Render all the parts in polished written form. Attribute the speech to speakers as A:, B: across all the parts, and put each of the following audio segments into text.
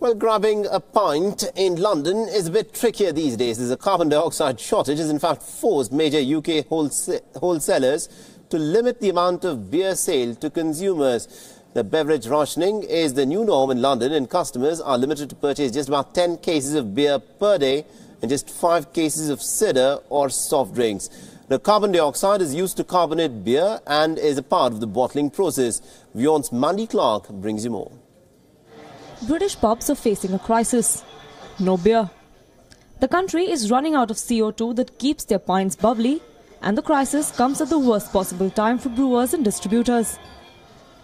A: Well, grabbing a pint in London is a bit trickier these days, as a carbon dioxide shortage has in fact forced major UK wholesalers to limit the amount of beer sale to consumers. The beverage rationing is the new norm in London, and customers are limited to purchase just about 10 cases of beer per day and just 5 cases of cider or soft drinks. The carbon dioxide is used to carbonate beer and is a part of the bottling process. WION's Mandy Clark brings you more.
B: British pubs are facing a crisis. No beer. The country is running out of CO2 that keeps their pints bubbly, and the crisis comes at the worst possible time for brewers and distributors.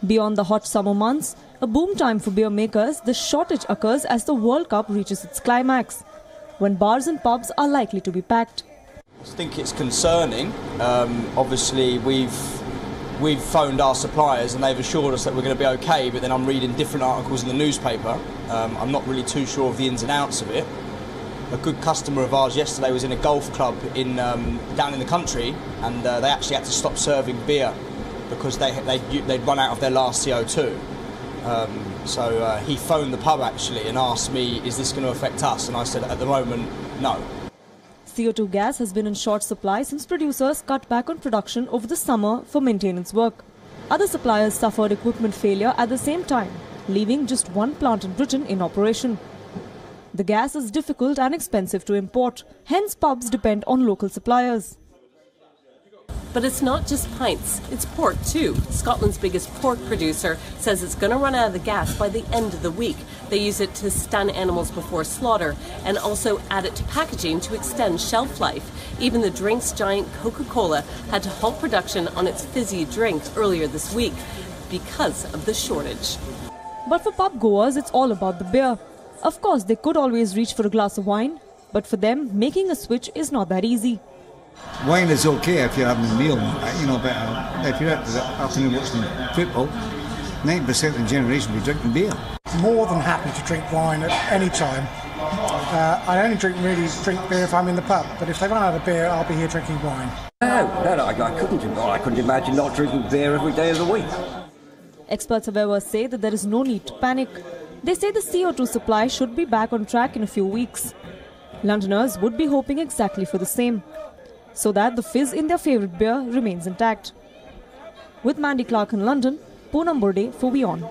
B: Beyond the hot summer months, a boom time for beer makers, the shortage occurs as the World Cup reaches its climax, when bars and pubs are likely to be packed.
C: I think it's concerning. Obviously, we've phoned our suppliers and they've assured us that we're going to be okay, but then I'm reading different articles in the newspaper. I'm not really too sure of the ins and outs of it. A good customer of ours yesterday was in a golf club down in the country, and they actually had to stop serving beer because they'd run out of their last CO2. So he phoned the pub actually and asked me, is this going to affect us? And I said, at the moment, no.
B: CO2 gas has been in short supply since producers cut back on production over the summer for maintenance work. Other suppliers suffered equipment failure at the same time, leaving just one plant in Britain in operation. The gas is difficult and expensive to import, hence pubs depend on local suppliers.
D: But it's not just pints, it's pork too. Scotland's biggest pork producer says it's going to run out of the gas by the end of the week. They use it to stun animals before slaughter and also add it to packaging to extend shelf life. Even the drinks giant Coca-Cola had to halt production on its fizzy drink earlier this week because of the shortage.
B: But for pub goers, it's all about the beer. Of course, they could always reach for a glass of wine, but for them, making a switch is not that easy.
E: Wine is okay if you're having a meal, but if you're out the afternoon watching football, 90% of the generation will be drinking beer.
F: More than happy to drink wine at any time. I only drink beer if I'm in the pub, but if they run out of beer, I'll be here drinking wine.
G: No, I couldn't imagine not drinking beer every day of the week.
B: Experts, however, say that there is no need to panic. They say the CO2 supply should be back on track in a few weeks. Londoners would be hoping exactly for the same, so that the fizz in their favourite beer remains intact. With Mandy Clark in London, Poonam Burde for WION.